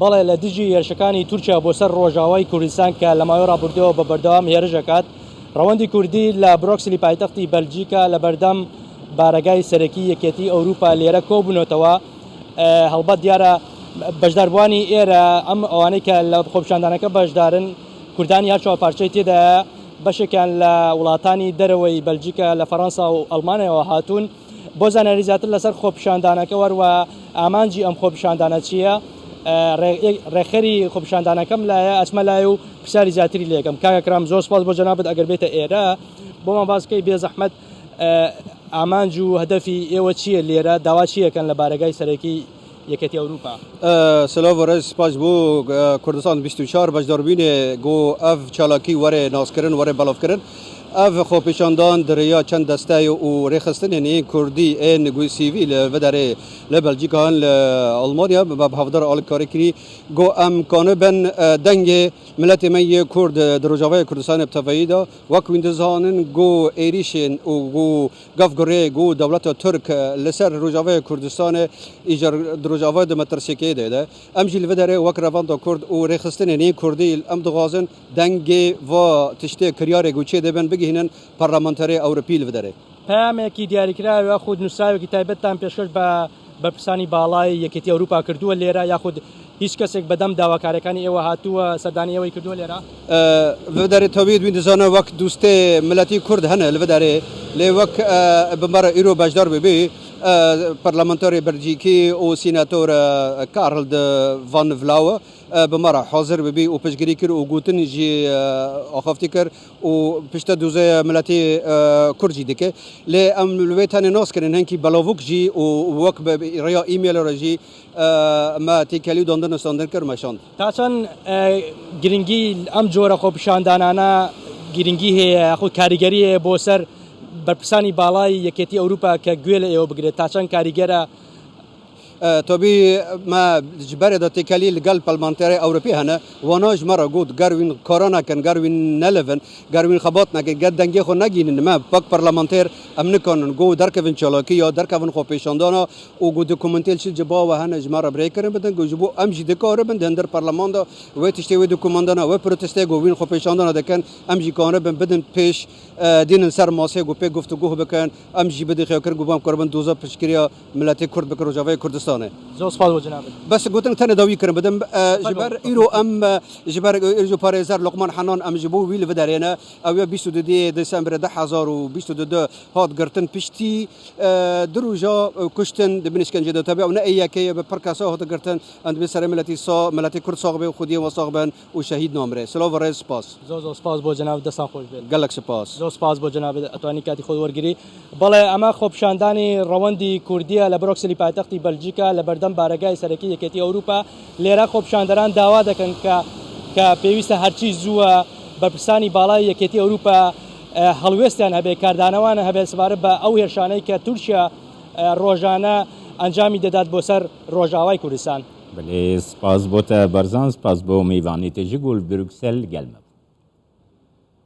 بەڵێ لە دژی هێرشەکانی تورکیا بۆ سەر ڕۆژاوای کوردستان کە لە ماوەی ڕابردەوە بە بەردەوام هێرشەکات ڕەوەندی کوردی لە بروکسلی پایتەختی بەلجیکا لە بەردەم بارەگای سەرەکی یەکێتی ئەوروپا لێرە کۆبوونەتەوە. هەڵبەت دیارە بەشداربوانی ئێرە ئەم ئەوانەی کە لە خۆپیشاندانەکە بەشدارن کوردانی هەر چاوەپارچەی تێدایە بەشێکیان لە وڵاتانی دەرەوەی بەلجیکا لە فەڕەنسا و ئەڵمانیەوە هاتوون بۆ زانیاری زیاتر لەسەر خۆپیشاندانەکە وەروە ئامانجی ئەم خۆپیشاندانە چییە ڕێخەری خۆپیشاندانەکەم لایە ئەچمە لای و پرسیاری زیاتری لێکم کاکەکرام زۆر سپاس بۆ جەنابەت ئەگەر بێتە ئێرە بۆمان باسکەی بێزەحمەت ئامانج و هەدەفی ئێوە چییە لێرە داوا چیەکەن لە بارەگای سەرەکی یەکێتی ئەوروپا. سلااو ڕێز سپاس بۆ کوردستان 24 بەشداربوونێ گۆ ئەف چالاکی وەرێ ناسکردن وەرێ بەڵافکردن ئەف خۆپیشاندان دەریا چەند دەستای و ڕێخستنێنی کوردی ئێ نگوی سیوی لە ڤدارێ لە بەلجیکان لە ئەڵمانیا بە هەفدار ئاڵکاریکردی گۆ ئەم کانە بن دەنگێ ملەتی مەیە کورد درۆژاوای کوردستانی بتەڤەییدا وەک ویندزانن گۆ ئێریشێن و گۆ گەفگڕێ گۆ دەوڵەتە تورک لەسەر ڕۆژاوای کوردستانە ئیجار درۆژاوای دەمەترسێکێ دێدە ئەمجی لە ڤدارێ وەک ڕەڤاندا کورد و ڕێخستنێنی کوردی ئەم دغازن دەنگێ ڤ تشتێ کریارێ گوچێ دەبن بگهێنن پەرلەمانتەری ئەوروپی لە ڤدارێ پامێکی دیاریکراوە خود نووسراوێکی تایبەتتان پێشکەش بە بەرپرسانی باڵای یەکێتی ئەوروپا کردووە لێرە یاخود هیچ کەسێک بەدەم داواکارەکانی ئێوە هاتووە سەردانی ئەوەی کردووە لێرە ڤدارێ تەوید ویندزانە وەک دوستێ ملەتی کورد هەنە لە ڤدارێ لێ وەک بمبەرە ئیرۆ بەشدار ببێ پەرلەمانتەری بەلجیکی و سیناتۆر کارل ڤان ڤلاوە بمەرە حاضر ببی و پشتگیری کرد و گوتنی جی ئاخافتی کرد و پشتە دوزە ملەتی کورجی دکە لێ ئەم لێتانێ ناسکردن هەنکی بەلاڤوک جی و وەک ڕیا ئیمێلەرە جی ئەمە تێکەلی و داندن ساندن کرد مەشاند تا چەند گرنگی ئەم جۆرە خۆپیشاندانانە گرنگی هەیە خۆ کاریگەری هەیە بۆ سەر بەرپرسانی باڵای یەکێتی ئەوروپا کە گوێ لە ئێوە بگرێت تا چەند کاریگەرە تۆبی ما جبارێدا تێکەلی لەگەڵ پەرلەمانتەری ئەوروپی هەنە واناژ مەرە گوت گەروین کۆرا ناکەن گەروین نەلەڤن گەروین خەبات ناکەن گەر دەنگێ خۆ نەگینن مە پەک پەرلەمانتەر ئەم نکەن گۆ دەرکەون چالاکی یا دەرکەون خۆپیشاندانە و گو دوکومنتێل چ جباوە هەنە ژمارە برێکردن بدەن گو ji بۆ ئەم jî dikare bin dender پەرلەماندا wê tiştê wê dokumandana wê protestê govîn xwepeşandana dikin em jî kanê bin bidin pêş dînin ser masê gu pê guftiguh bikin em jî bidixêkir gu bam karbin doza piştgiriya miletê Kurd bikin Rojavayê Kurdistanê. زۆر سپاس بۆ جەنابەت. بس گوتن تەنێ داوی کردن بدم ji ber îro em ji ber êrî parêzer Luqman Henan em ji bo wî li vidarêne ew ya 22 Desemberê 2022 hat girtin piştî di roja kuştin di bin işkencede tabi ew ne eyyekeye bi pir kesa hat girtin em dibê serê miletê Kurd saxibê xwediyê we sax bin û şehîd namre. Silav ve rêz spas. زۆر سپاس بۆ جەنابەت دەستان خۆش بێت. Gelek spas. زۆر سپاس بۆ جەنابەت ئەتوانی کاتی خۆت وەرگری. بەڵێ ئەمە خۆپیشاندانی ڕەوەندی کوردیە لە بروکسلی پایتەختی بەلجیکا لە بەردەم بارەگای سەرەکی یەکێتی ئەوروپا لێرە خۆپیشاندەران داوا دەکەن کە پێویستە هەرچی زووە بەرپرسانی باڵای یەکێتی ئەوروپا هەڵوێستیان هەبێ کاردانەوانە هەبێ سپارە بە ئەو هێرشانەی کە تورکیا ڕۆژانە ئەنجامی دەدات بۆ سەر ڕۆژاوای کوردستان. بەێ سپاس بۆتە بەرزان سپاس بۆ میوانی تێژی گول بروکسل گەلمە.